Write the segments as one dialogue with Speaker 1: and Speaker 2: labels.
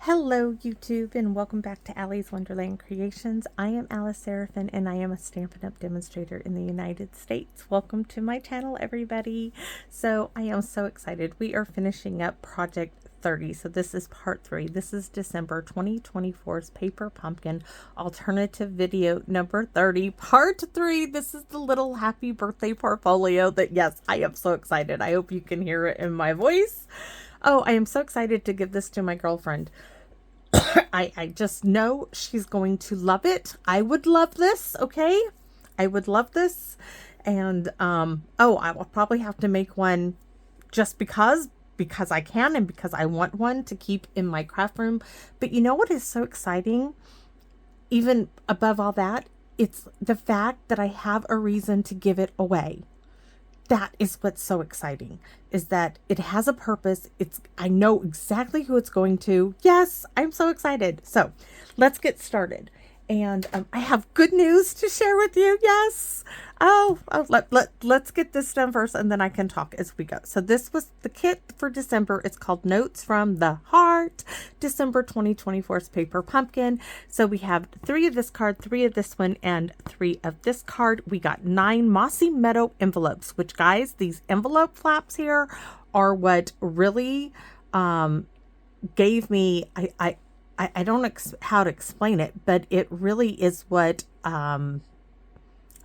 Speaker 1: Hello YouTube and welcome back to Allie's Wonderland Creations. I am Alice Seraphin and I am a Stampin' Up! Demonstrator in the United States. Welcome to my channel everybody. So I am so excited. We are finishing up project 30. So this is part 3. This is December 2024's Paper Pumpkin alternative video number 30, part 3. This is the little happy birthday portfolio that, yes, I am so excited. I hope you can hear it in my voice. Oh, I am so excited to give this to my girlfriend. I just know she's going to love it. I would love this, okay? I would love this. And, oh, I will probably have to make one just because I can and because I want one to keep in my craft room. But you know what is so exciting? Even above all that, it's the fact that I have a reason to give it away. That is what's so exciting, is that it has a purpose. I know exactly who it's going to. Yes, I'm so excited. So let's get started. And I have good news to share with you. Yes. Let's get this done first and then I can talk as we go. So this was the kit for December. It's called Notes from the Heart, December 2024's Paper Pumpkin. So we have 3 of this card, 3 of this one, and 3 of this card. We got 9 Mossy Meadow envelopes, which, guys, these envelope flaps here are what really gave me, I don't know how to explain it, but it really is what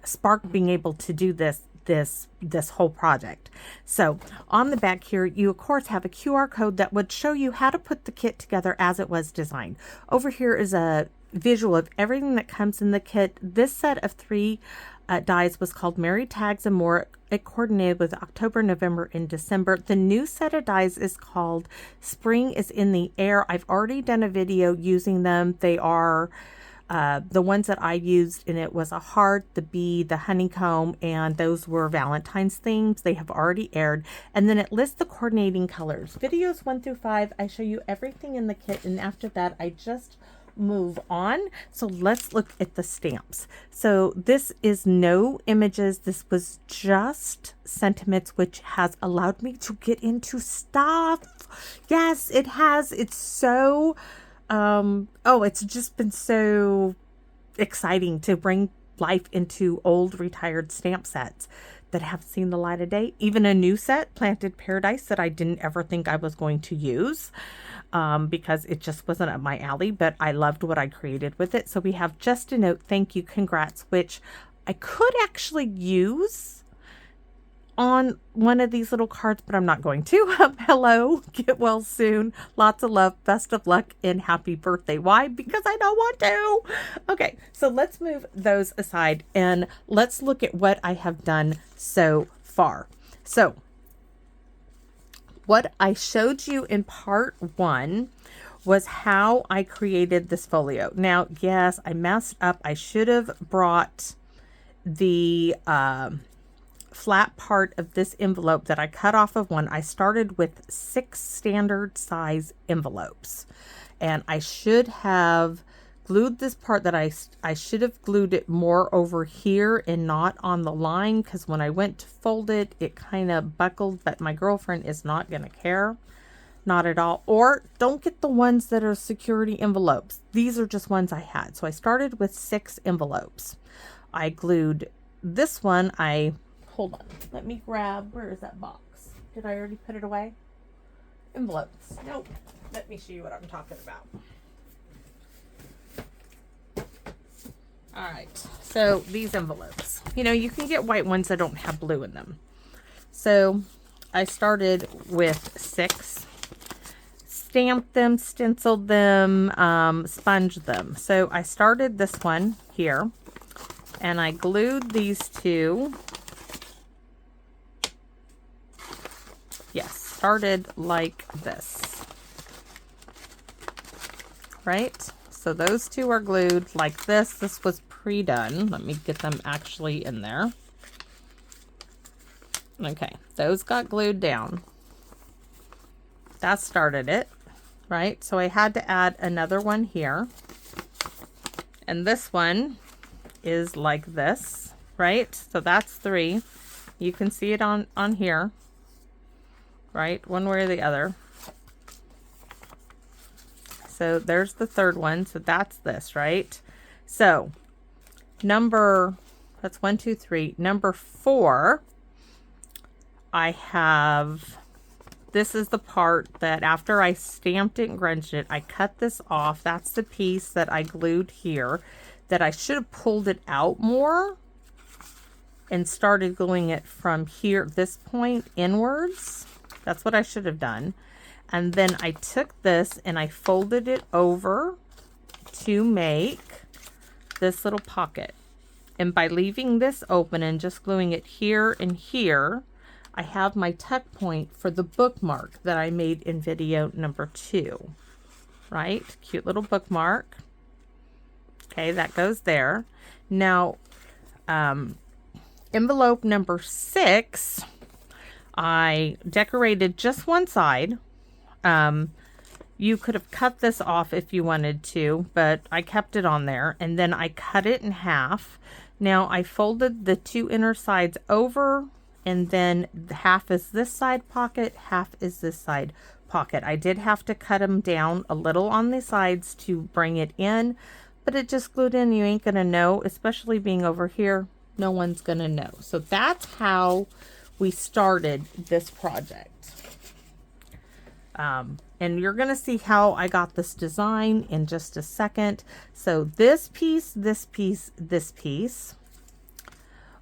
Speaker 1: sparked being able to do this whole project. So on the back here, you of course have a QR code that would show you how to put the kit together as it was designed. Over here is a visual of everything that comes in the kit. This set of 3 dies was called Merry Tags and More. It coordinated with October, November, and December. The new set of dies is called Spring is in the Air. I've already done a video using them. They are the ones that I used, and it was a heart, the bee, the honeycomb, and those were Valentine's themes. They have already aired. And then it lists the coordinating colors. Videos 1 through 5, I show you everything in the kit, and after that, I just move on. So let's look at the stamps. So this is no images. This was just sentiments, which has allowed me to get into stuff. Yes, it has. It's so it's just been so exciting to bring life into old retired stamp sets that have seen the light of day. Even a new set, Planted Paradise, that I didn't ever think I was going to use because it just wasn't up my alley, but I loved what I created with it. So we have Just a Note, Thank You, Congrats, which I could actually use on one of these little cards, but I'm not going to. Hello, get well soon, lots of love, best of luck, and happy birthday. Why? Because I don't want to. Okay, so let's move those aside and let's look at what I have done so far. So what I showed you in part 1 was how I created this folio. Now, yes, I messed up. I should have brought the flat part of this envelope that I cut off of one. I started with 6 standard size envelopes, and I should have glued this part that I should have glued it more over here and not on the line, because when I went to fold it, it kind of buckled, but my girlfriend is not going to care. Not at all. Or don't get the ones that are security envelopes. These are just ones I had. So I started with 6 envelopes. I glued this one. Hold on. Let me grab, where is that box? Did I already put it away? Envelopes. Nope. Let me show you what I'm talking about. All right. So these envelopes, you know, you can get white ones that don't have blue in them. So I started with 6, stamped them, stenciled them, sponged them. So I started this one here and I glued these 2. Yes, started like this, right? So those 2 are glued like this. This was pre-done. Let me get them actually in there. Okay, those got glued down. That started it, right? So I had to add another one here. And this one is like this, right? So that's 3. You can see it on here. Right, one way or the other. So there's the third one. So that's this, right? So that's 1, 2, 3. Number 4, I have, this is the part that after I stamped it and grunged it, I cut this off. That's the piece that I glued here that I should have pulled it out more and started gluing it from here, this point inwards. That's what I should have done. And then I took this and I folded it over to make this little pocket. And by leaving this open and just gluing it here and here, I have my tuck point for the bookmark that I made in video number 2, right? Cute little bookmark. Okay, that goes there. Now, envelope number 6, I decorated just one side. You could have cut this off if you wanted to, but I kept it on there, and then I cut it in half. Now I folded the 2 inner sides over, and then half is this side pocket, half is this side pocket. I did have to cut them down a little on the sides to bring it in, but it just glued in. You ain't gonna know, especially being over here. No one's gonna know. So that's how we started this project. And you're gonna see how I got this design in just a second. So this piece, this piece, this piece,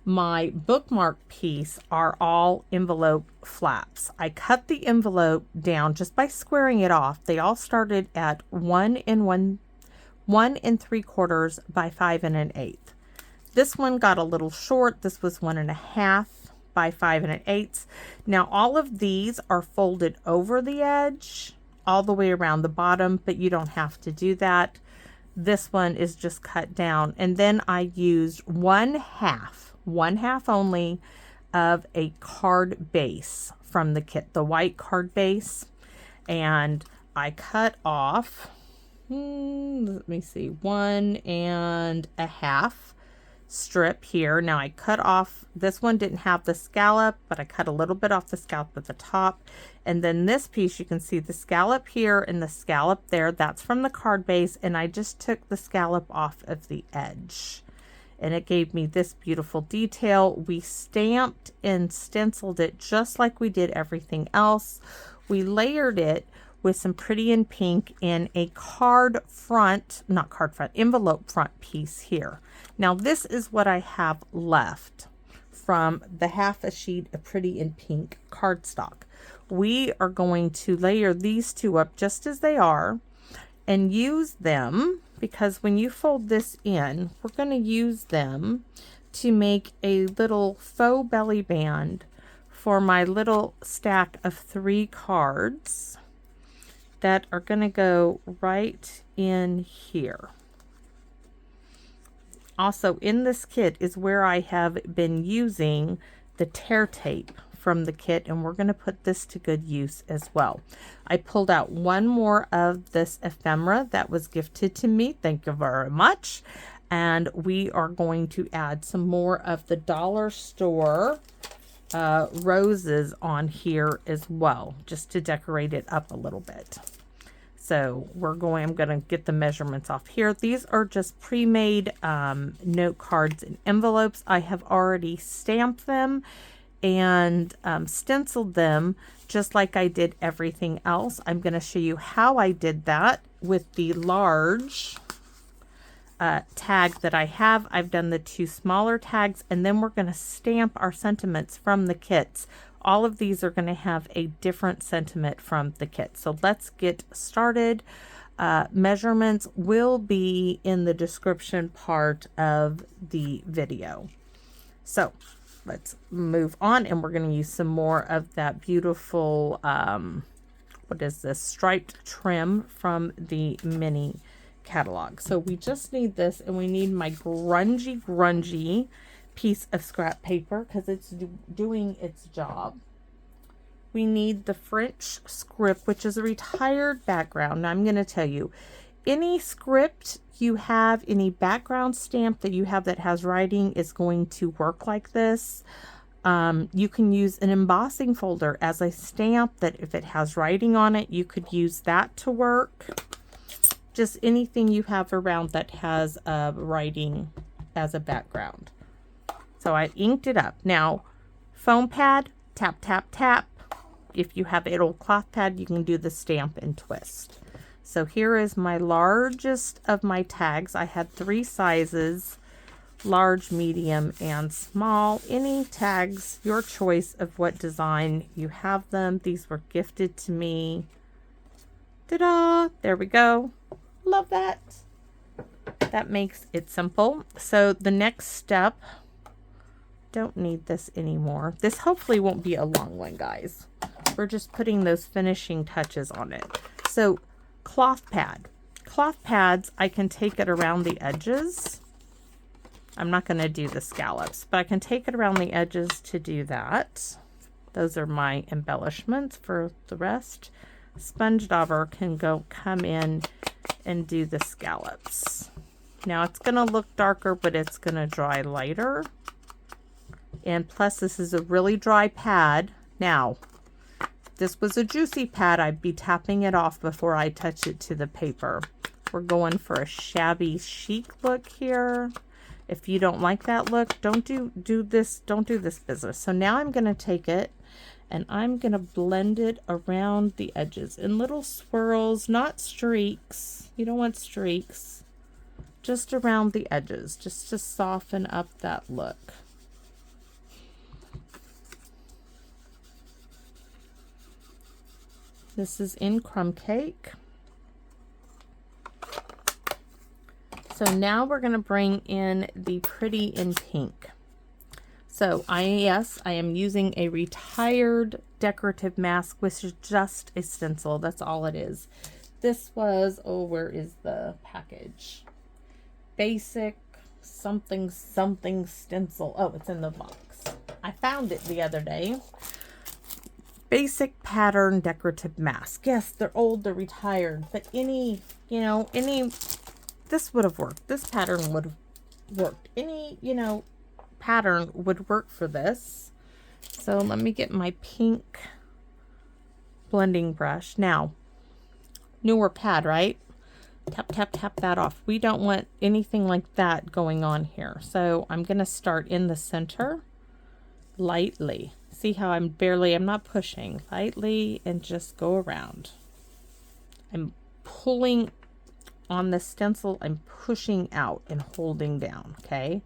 Speaker 1: my bookmark piece are all envelope flaps. I cut the envelope down just by squaring it off. They all started at 1 3/4 by 5 1/8. This one got a little short. This was 1 1/2 by 5 1/8. Now all of these are folded over the edge all the way around the bottom, but you don't have to do that. This one is just cut down. And then I used 1/2 only of a card base from the kit, the white card base. And I cut off, let me see, 1 1/2 strip here. Now I cut off, this one didn't have the scallop, but I cut a little bit off the scallop at the top. And then this piece, you can see the scallop here and the scallop there. That's from the card base, and I just took the scallop off of the edge. And it gave me this beautiful detail. We stamped and stenciled it just like we did everything else. We layered it with some Pretty in Pink in a envelope front piece here. Now this is what I have left from the half a sheet of Pretty in Pink cardstock. We are going to layer these 2 up just as they are and use them, because when you fold this in, we're going to use them to make a little faux belly band for my little stack of 3 cards that are going to go right in here. Also in this kit is where I have been using the tear tape from the kit, and we're going to put this to good use as well. I pulled out one more of this ephemera that was gifted to me. Thank you very much. And we are going to add some more of the dollar store roses on here as well, just to decorate it up a little bit. So I'm going to get the measurements off here. These are just pre-made note cards and envelopes. I have already stamped them and stenciled them just like I did everything else. I'm going to show you how I did that with the large tag that I have. I've done the 2 smaller tags, and then we're going to stamp our sentiments from the kits. All of these are going to have a different sentiment from the kit. So let's get started. Measurements will be in the description part of the video. So let's move on, and we're going to use some more of that beautiful, what is this, striped trim from the mini catalog. So we just need this, and we need my grungy piece of scrap paper because it's doing its job. We need the French script, which is a retired background. Now I'm going to tell you, any script you have, any background stamp that you have that has writing is going to work like this. You can use an embossing folder as a stamp that if it has writing on it, you could use that to work. just anything you have around that has writing as a background. So I inked it up. Now, foam pad, tap, tap, tap. If you have an old cloth pad, you can do the stamp and twist. So here is my largest of my tags. I had 3 sizes, large, medium, and small. Any tags, your choice of what design you have them. These were gifted to me. Ta-da! There we go. Love that. That makes it simple. So the next step, don't need this anymore. This hopefully won't be a long one, guys. We're just putting those finishing touches on it. So cloth pad. Cloth pads, I can take it around the edges. I'm not going to do the scallops, but I can take it around the edges to do that. Those are my embellishments. For the rest, sponge dauber can come in and do the scallops. Now it's going to look darker, but it's going to dry lighter. And plus, this is a really dry pad. Now, if this was a juicy pad, I'd be tapping it off before I touch it to the paper. We're going for a shabby chic look here. If you don't like that look, don't do this business. So now I'm going to take it and I'm going to blend it around the edges in little swirls, not streaks. You don't want streaks. Just around the edges, just to soften up that look. This is in Crumb Cake. So now we're going to bring in the Pretty in Pink. So I am using a retired decorative mask, which is just a stencil. That's all it is. This was, oh, where is the package? Basic something stencil. Oh, it's in the box. I found it the other day. Basic pattern decorative mask. Yes, they're old, they're retired, but any, this would have worked. This pattern would have worked. Any, pattern would work for this. So let me get my pink blending brush. Now, newer pad, right? Tap, tap, tap that off. We don't want anything like that going on here. So I'm going to start in the center lightly. See how I'm not pushing. Lightly and just go around. I'm pulling on the stencil. I'm pushing out and holding down, okay?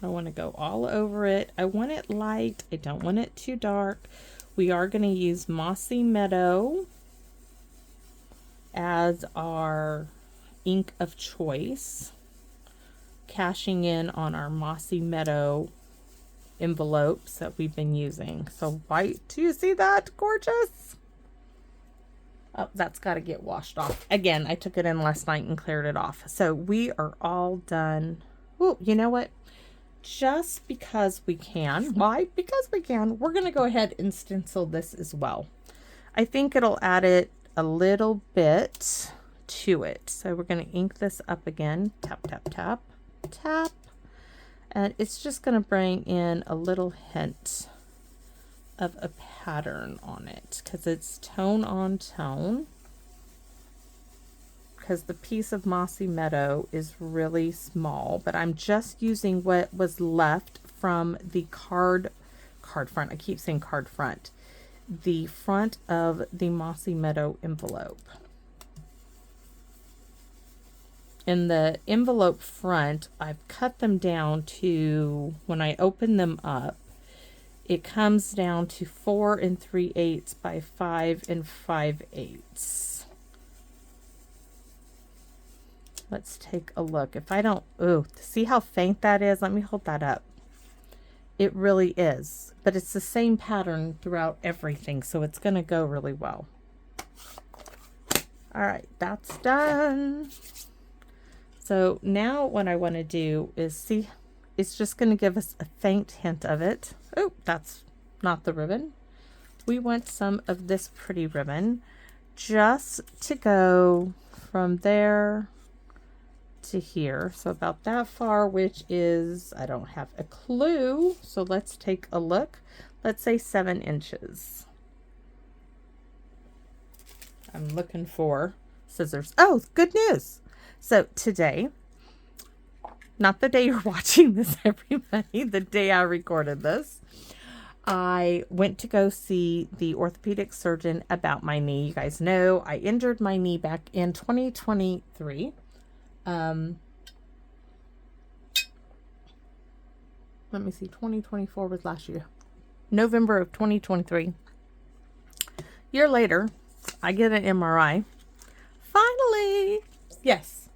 Speaker 1: I want to go all over it. I want it light. I don't want it too dark. We are going to use Mossy Meadow as our ink of choice. Cashing in on our Mossy Meadow envelopes that we've been using. So white, do you see that? Gorgeous. Oh, that's got to get washed off. Again, I took it in last night and cleared it off. So we are all done. Oh, you know what? Just because we can. Why? Because we can. We're going to go ahead and stencil this as well. I think it'll add it a little bit to it. So we're going to ink this up again. Tap, tap, tap. Tap, and it's just going to bring in a little hint of a pattern on it because it's tone on tone, because the piece of Mossy Meadow is really small, but I'm just using what was left from the card front. I keep saying card front. The front of the Mossy Meadow envelope. In the envelope front, I've cut them down to, when I open them up, it comes down to 4 3/8 by 5 5/8. Let's take a look. If I don't, see how faint that is? Let me hold that up. It really is, but it's the same pattern throughout everything, so it's going to go really well. All right, that's done. So now what I want to do is see, it's just going to give us a faint hint of it. Oh, that's not the ribbon. We want some of this pretty ribbon just to go from there to here. So about that far, which is, I don't have a clue. So let's take a look. Let's say 7 inches. I'm looking for scissors. Oh, good news. So today, not the day you're watching this, everybody, the day I recorded this, I went to go see the orthopedic surgeon about my knee. You guys know I injured my knee back in 2023. Let me see, 2024 was last year. November of 2023. Year later, I get an MRI. Finally! Yes.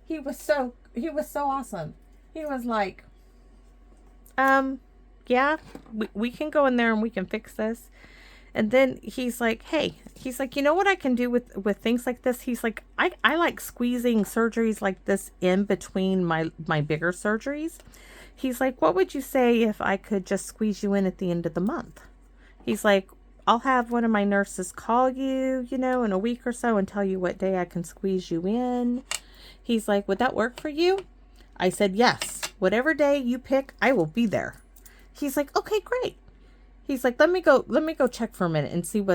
Speaker 1: He was so awesome. He was like, yeah, we can go in there and we can fix this. And then he's like, hey, he's like, you know what I can do with things like this? He's like, I like squeezing surgeries like this in between my bigger surgeries. He's like, what would you say if I could just squeeze you in at the end of the month? He's like, I'll have one of my nurses call you, in a week or so and tell you what day I can squeeze you in. He's like, would that work for you? I said, yes. Whatever day you pick, I will be there. He's like, okay, great. He's like, let me go check for a minute and see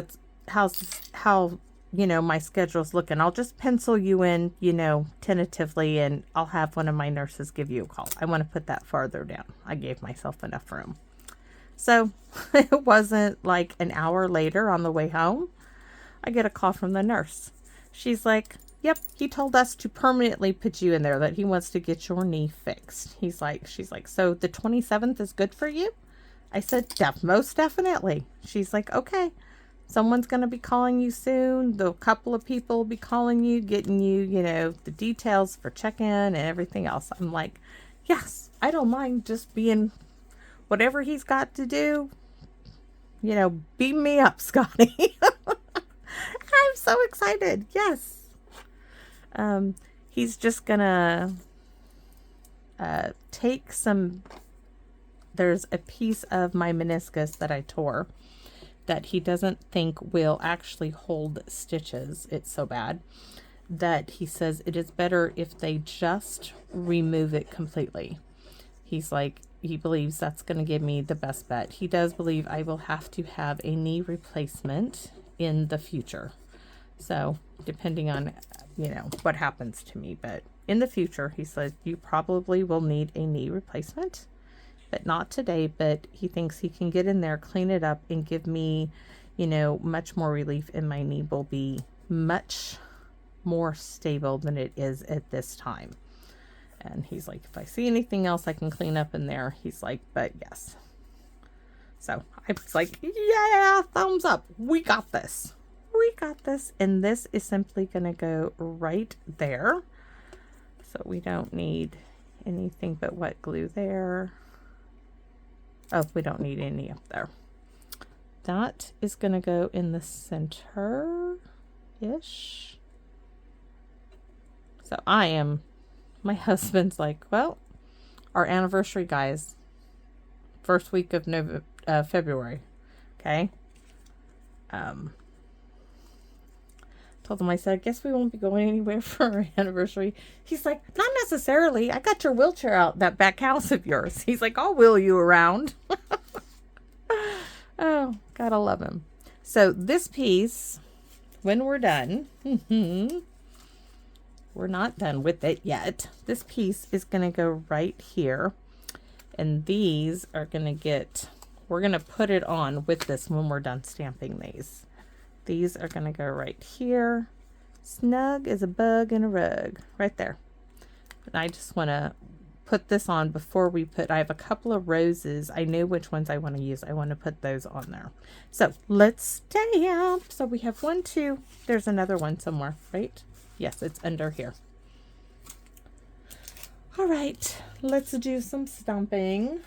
Speaker 1: how my schedule's looking. I'll just pencil you in, tentatively, and I'll have one of my nurses give you a call. I want to put that farther down. I gave myself enough room. So it wasn't like an hour later on the way home, I get a call from the nurse. She's like, yep, he told us to permanently put you in there, that he wants to get your knee fixed. She's like, so the 27th is good for you? I said, most definitely. She's like, okay, someone's going to be calling you soon. The couple of people will be calling you, getting you, the details for check-in and everything else. I'm like, yes, I don't mind just being whatever he's got to do. Beam me up, Scotty. I'm so excited. Yes. He's just gonna take some, there's a piece of my meniscus that I tore that he doesn't think will actually hold stitches. It's so bad that he says it is better if they just remove it completely. He's like, he believes that's going to give me the best bet. He does believe I will have to have a knee replacement in the future. So depending on, what happens to me, but in the future, he said, you probably will need a knee replacement, but not today. But he thinks he can get in there, clean it up, and give me, much more relief, and my knee will be much more stable than it is at this time. And he's like, if I see anything else I can clean up in there, he's like, but yes. So I was like, yeah, thumbs up. We got this. We got this. And this is simply going to go right there. So we don't need anything but wet glue there. Oh, we don't need any up there. That is going to go in the center-ish. So my husband's like, well, our anniversary, guys, first week of February. Okay. Told him, I said, I guess we won't be going anywhere for our anniversary. He's like, not necessarily. I got your wheelchair out that back house of yours. He's like, I'll wheel you around. Oh, gotta love him. So this piece, when we're done, we're not done with it yet. This piece is going to go right here. And these are going to we're going to put it on with this when we're done stamping these. These are going to go right here. Snug as a bug in a rug. Right there. And I just want to put this on before I have a couple of roses. I know which ones I want to use. I want to put those on there. So let's stamp. So we have 1, 2. There's another one somewhere, right? Yes, it's under here. All right, let's do some stamping.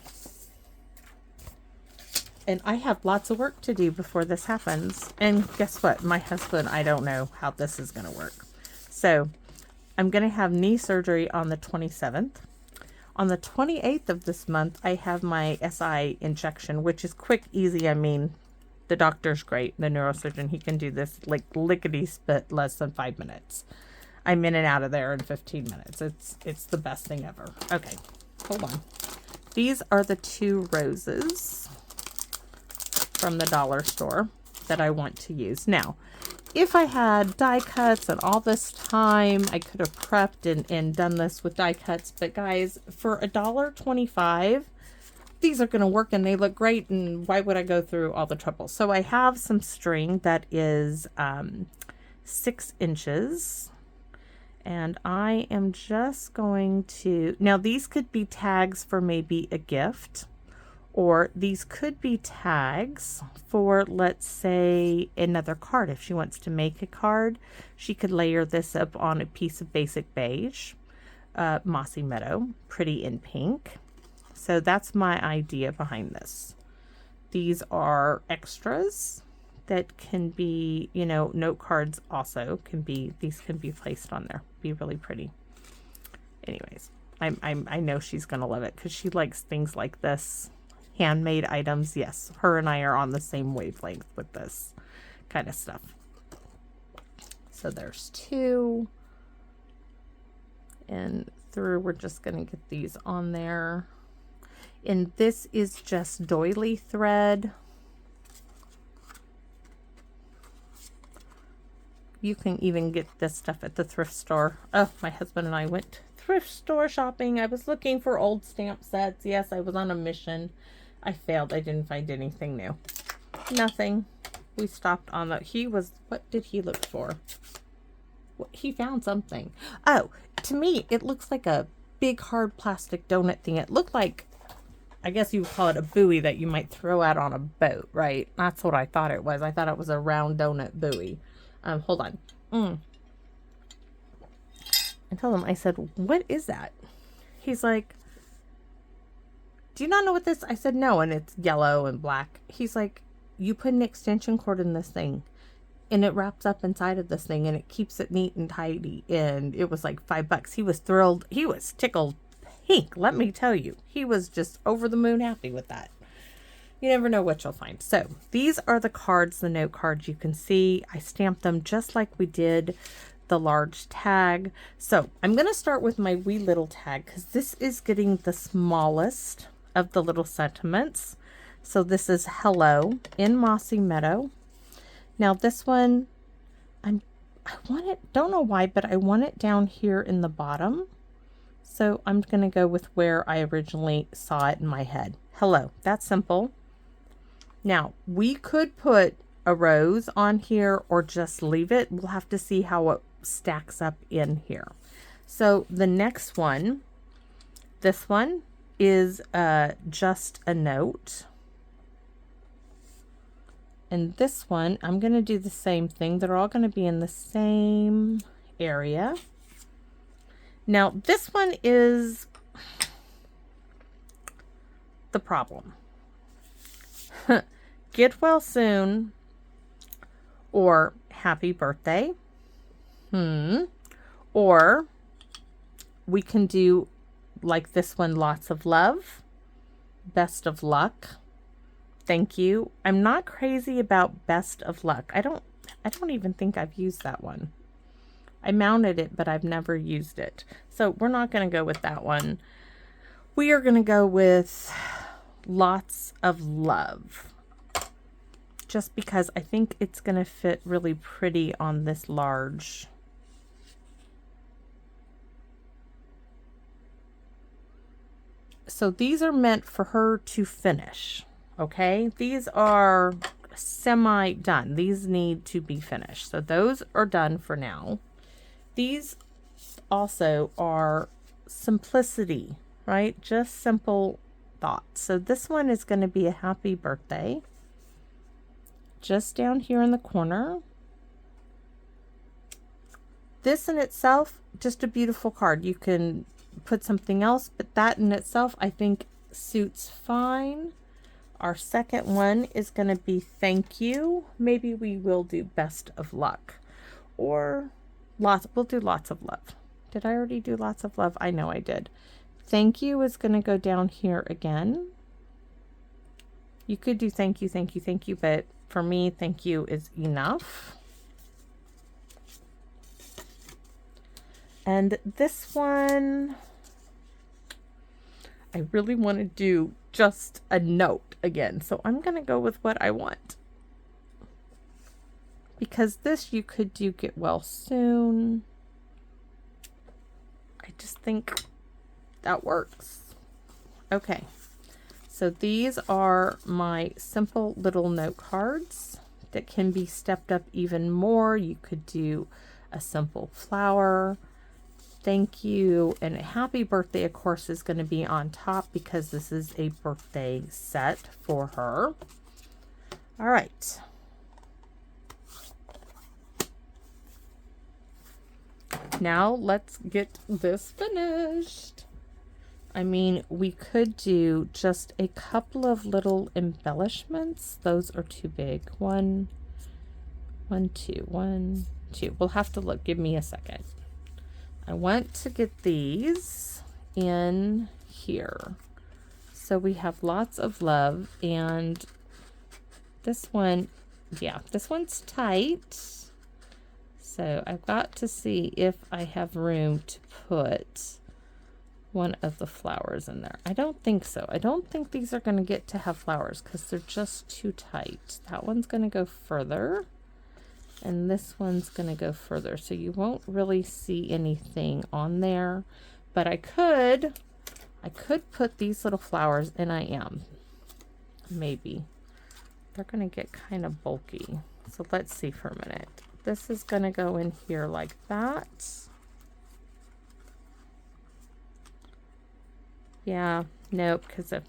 Speaker 1: And I have lots of work to do before this happens. And guess what? My husband, I don't know how this is going to work. So I'm going to have knee surgery on the 27th. On the 28th of this month, I have my SI injection, which is quick, easy. I mean, the doctor's great. The neurosurgeon, he can do this like lickety-split, less than 5 minutes. I'm in and out of there in 15 minutes. It's the best thing ever. Okay, hold on. These are the 2 roses from the dollar store that I want to use. Now, if I had die cuts and all this time, I could have prepped and done this with die cuts. But guys, for $1.25, these are going to work and they look great. And why would I go through all the trouble? So I have some string that is 6 inches. And I am just going to, now these could be tags for maybe a gift, or these could be tags for, let's say, another card. If she wants to make a card, she could layer this up on a piece of basic beige, Mossy Meadow, pretty in pink. So that's my idea behind this. These are extras that can be, you know, note cards also can be, these can be placed on there, be really pretty. Anyways, I know she's gonna love it because she likes things like this, handmade items. Yes, her and I are on the same wavelength with this kind of stuff. So there's 2, and through, we're just gonna get these on there. And this is just doily thread. You can even get this stuff at the thrift store. Oh, my husband and I went thrift store shopping. I was looking for old stamp sets. Yes, I was on a mission. I failed. I didn't find anything new. Nothing. We stopped on the, he was, what did he look for? He found something. Oh, to me, it looks like a big hard plastic donut thing. It looked like, I guess you would call it a buoy that you might throw out on a boat, right? That's what I thought it was. I thought it was a round donut buoy. Hold on. I told him, I said, what is that? He's like, do you not know what this? I said, no. And it's yellow and black. He's like, you put an extension cord in this thing and it wraps up inside of this thing and it keeps it neat and tidy. And it was like $5. He was thrilled. He was tickled pink. Let me tell you, he was just over the moon happy with that. You never know what you'll find. So these are the cards, the note cards. You can see I stamped them just like we did the large tag. So I'm going to start with my wee little tag because this is getting the smallest of the little sentiments. So this is hello in Mossy Meadow. Now this one, I want it, don't know why, but I want it down here in the bottom. So I'm going to go with where I originally saw it in my head. Hello, that's simple. Now, we could put a rose on here or just leave it. We'll have to see how it stacks up in here. So the next one, this one is just a note. And this one, I'm going to do the same thing. They're all going to be in the same area. Now, this one is the problem. Get well soon or happy birthday. Or we can do like this one, lots of love, best of luck, thank you. I'm not crazy about best of luck. I don't even think I've used that one. I mounted it, but I've never used it. So we're not going to go with that one. We are going to go with lots of love. Just because I think it's going to fit really pretty on this large. So these are meant for her to finish. Okay, these are semi done. These need to be finished. So those are done for now. These also are simplicity, right? Just simple thoughts. So this one is going to be a happy birthday. Just down here in the corner. This in itself, just a beautiful card. You can put something else, but that in itself, I think suits fine. Our second one is going to be thank you. Maybe we will do best of luck, or we'll do lots of love. Did I already do lots of love? I know I did. Thank you is going to go down here again. You could do thank you, thank you, thank you, but for me, thank you is enough. And this one, I really want to do just a note again. So I'm going to go with what I want. because this you could do get well soon. I just think that works. Okay, so these are my simple little note cards that can be stepped up even more. You could do a simple flower, thank you, and a happy birthday, of course, is going to be on top because this is a birthday set for her. All right. Now let's get this finished. I mean, we could do just a couple of little embellishments. Those are too big. One, two. We'll have to look. Give me a second. I want to get these in here. So we have lots of love, and this one, yeah, this one's tight. So I've got to see if I have room to put one of the flowers in there. I don't think so. I don't think these are going to get to have flowers because they're just too tight. That one's going to go further, and this one's going to go further. So you won't really see anything on there, but I could put these little flowers, and I am. Maybe. They're going to get kind of bulky. So let's see for a minute. This is going to go in here like that. Yeah, nope, because if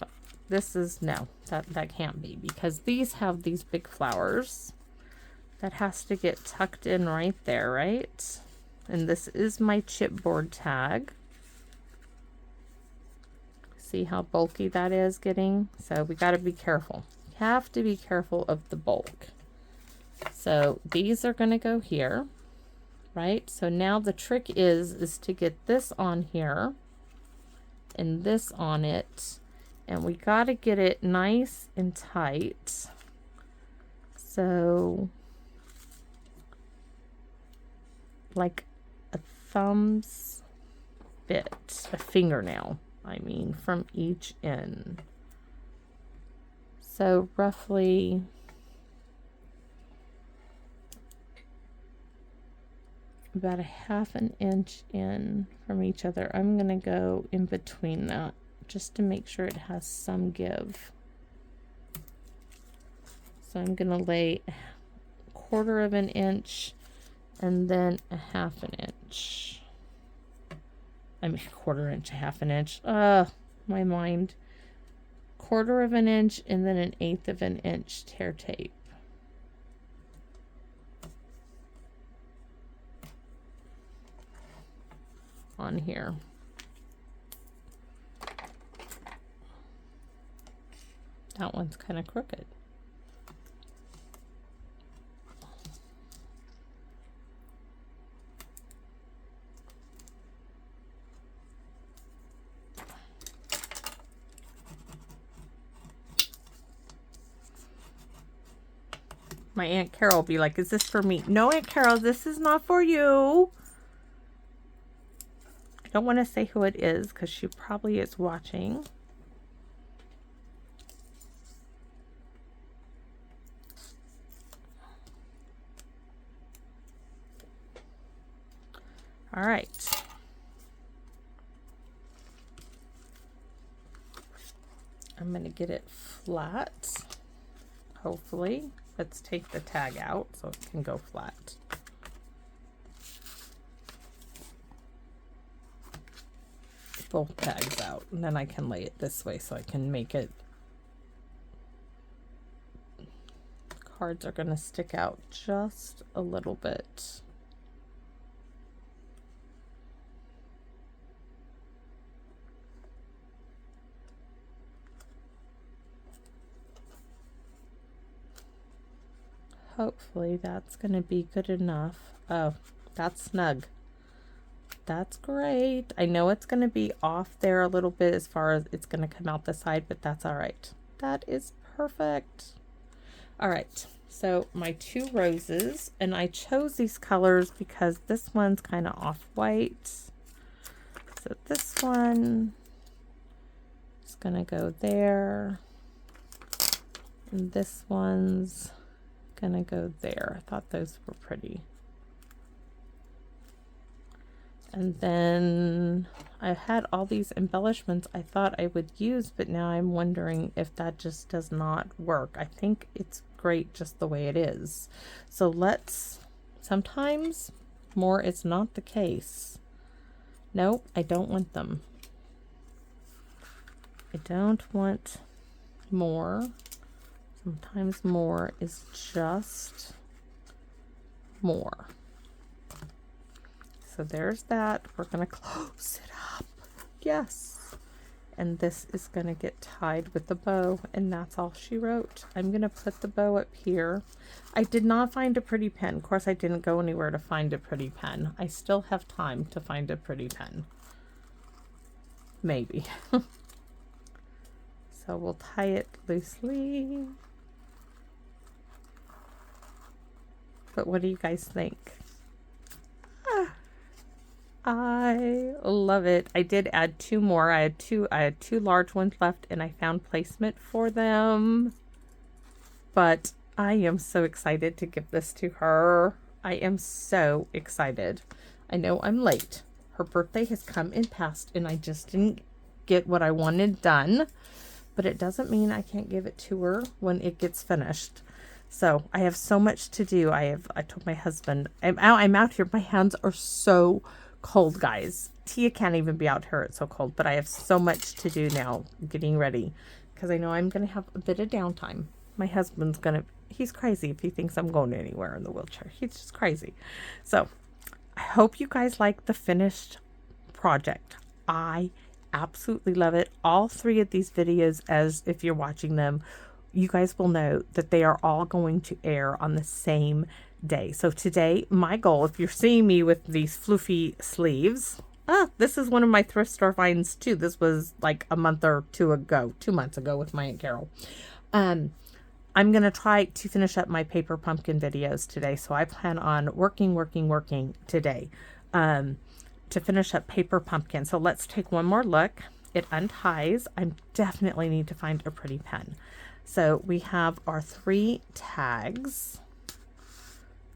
Speaker 1: this is, no, that can't be, because these have these big flowers. That has to get tucked in right there, right? And this is my chipboard tag. See how bulky that is getting? So we got to be careful. You have to be careful of the bulk. So these are going to go here, right? So now the trick is to get this on here and this on it, and we got to get it nice and tight. So like a thumb's bit, a fingernail, I mean, from each end. So roughly about a ½ an inch in from each other. I'm going to go in between that just to make sure it has some give. So I'm going to lay a ½ an inch and then a ½ an inch. I mean, ½ inch, a ½ an inch. My mind. ½ an inch and then an ⅛ an inch tear tape. On here. That one's kind of crooked. My Aunt Carol will be like, is this for me? No, Aunt Carol, this is not for you. I don't want to say who it is because she probably is watching. All right. I'm going to get it flat, hopefully. Let's take the tag out so it can go flat. Both tags out, and then I can lay it this way so I can make it. Cards are going to stick out just a little bit. Hopefully that's going to be good enough. Oh, that's snug. That's great. I know it's going to be off there a little bit as far as it's going to come out the side, but that's all right. That is perfect. All right, so my 2 roses, and I chose these colors because this one's kind of off-white. So this one is going to go there, and this one's gonna go there. I thought those were pretty. And then I had all these embellishments I thought I would use, but now I'm wondering if that just does not work. I think it's great just the way it is. So sometimes more is not the case. Nope, I don't want them. I don't want more. Sometimes more is just more. So there's that. We're going to close it up. Yes. And this is going to get tied with the bow, and that's all she wrote. I'm going to put the bow up here. I did not find a pretty pen. Of course, I didn't go anywhere to find a pretty pen. I still have time to find a pretty pen. Maybe. So we'll tie it loosely. But what do you guys think? I love it. I did add two more. I had two large ones left, and I found placement for them. But I am so excited to give this to her. I am so excited. I know I'm late. Her birthday has come and passed, and I just didn't get what I wanted done. But it doesn't mean I can't give it to her when it gets finished. So I have so much to do. I told my husband, I'm out here. My hands are so cold, guys. Tia can't even be out here. It's so cold. But I have so much to do now, getting ready, because I know I'm going to have a bit of downtime. My husband's he's crazy if he thinks I'm going anywhere in the wheelchair. He's just crazy. So I hope you guys like the finished project. I absolutely love it. All three of these videos, as if you're watching them, you guys will know that they are all going to air on the same day. So today, my goal, if you're seeing me with these floofy sleeves, this is one of my thrift store finds too. This was like a month or 2 months ago with my Aunt Carol. I'm going to try to finish up my paper pumpkin videos today. So I plan on working today to finish up paper pumpkin. So let's take one more look. It unties. I definitely need to find a pretty pen. So we have our 3 tags.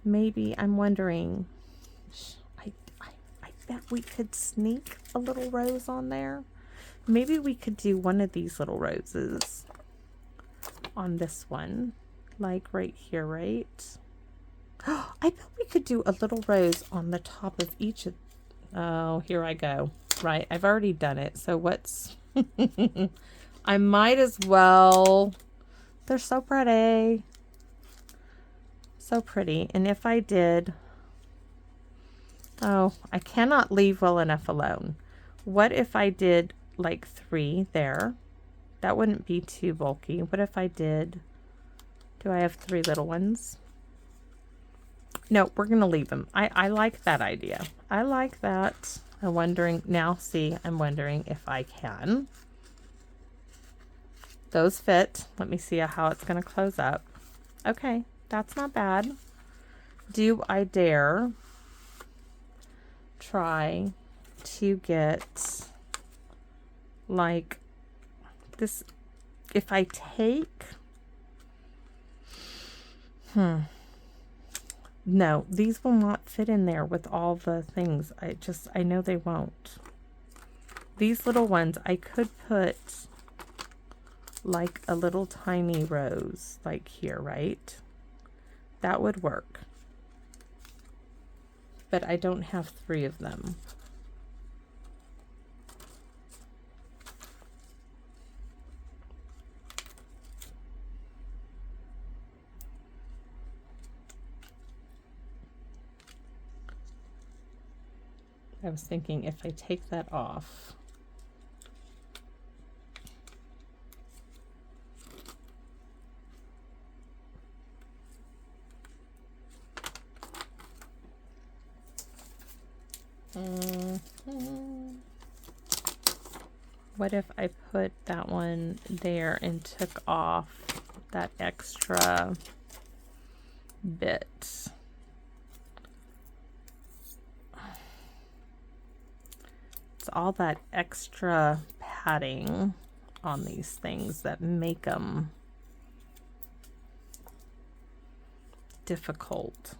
Speaker 1: Maybe I'm wondering, I bet we could sneak a little rose on there. Maybe we could do one of these little roses on this one, like right here, right? I bet we could do a little rose on the top of each of, oh, here I go. Right, I've already done it. So what's, I might as well. They're so pretty. So pretty. And if I did, oh, I cannot leave well enough alone. What if I did like 3 there? That wouldn't be too bulky. What if I did, do I have 3 little ones? No, we're going to leave them. I like that idea. I like that. I'm wondering, now see, I'm wondering if I can. Those fit. Let me see how it's going to close up. Okay, that's not bad. Do I dare try to get like this? If I take, no, these will not fit in there with all the things. I know they won't. These little ones, I could put like a little tiny rose like here, right? That would work. But I don't have 3 of them. I was thinking if I take that off, what if I put that one there and took off that extra bit? It's all that extra padding on these things that make them difficult.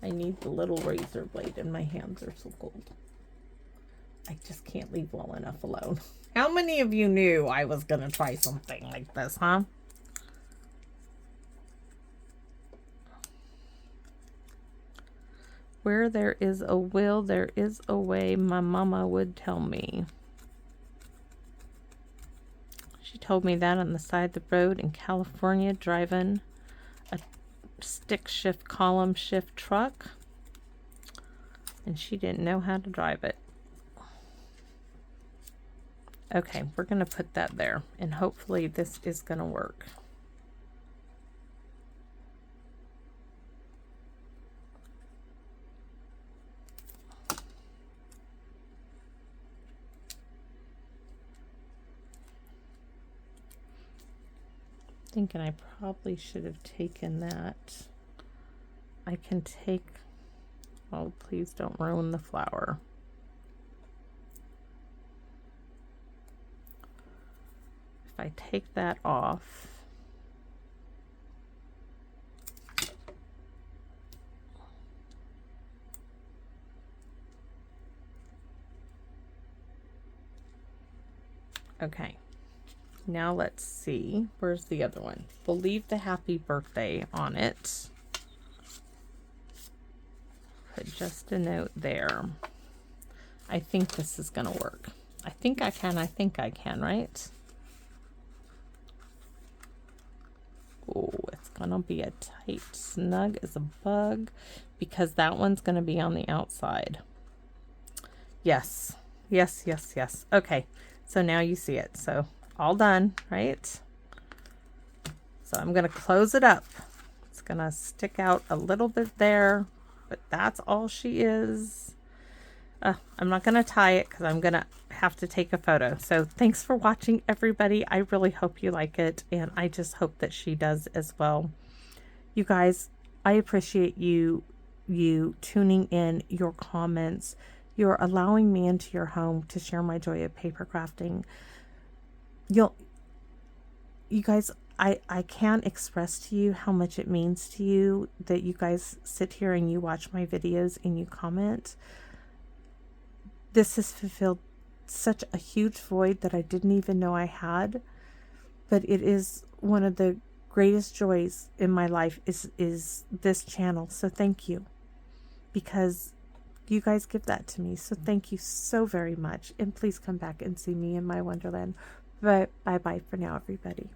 Speaker 1: I need the little razor blade and my hands are so cold. I just can't leave well enough alone. How many of you knew I was going to try something like this, huh? Where there is a will, there is a way, my mama would tell me. She told me that on the side of the road in California, driving a stick shift, column shift truck. And she didn't know how to drive it. Okay, we're going to put that there. And hopefully this is going to work. Thinking I probably should have taken that. I can take, oh, please don't ruin the flower. If I take that off, okay. Now let's see, where's the other one? We'll leave the happy birthday on it. Put just a note there. I think this is gonna work. I think I can, right? Oh, it's gonna be a tight snug as a bug because that one's gonna be on the outside. Yes, yes, yes, yes. Okay, so now you see it. So all done, right? So I'm going to close it up. It's going to stick out a little bit there, but that's all she is. I'm not going to tie it because I'm going to have to take a photo. So thanks for watching, everybody. I really hope you like it, and I just hope that she does as well. You guys, I appreciate you tuning in, your comments. You're allowing me into your home to share my joy of paper crafting. You guys, I can't express to you how much it means to you that you guys sit here and you watch my videos and you comment. This has fulfilled such a huge void that I didn't even know I had, but it is one of the greatest joys in my life is this channel. So thank you, because you guys give that to me. So thank you so very much, and please come back and see me in my wonderland. But bye bye for now, everybody.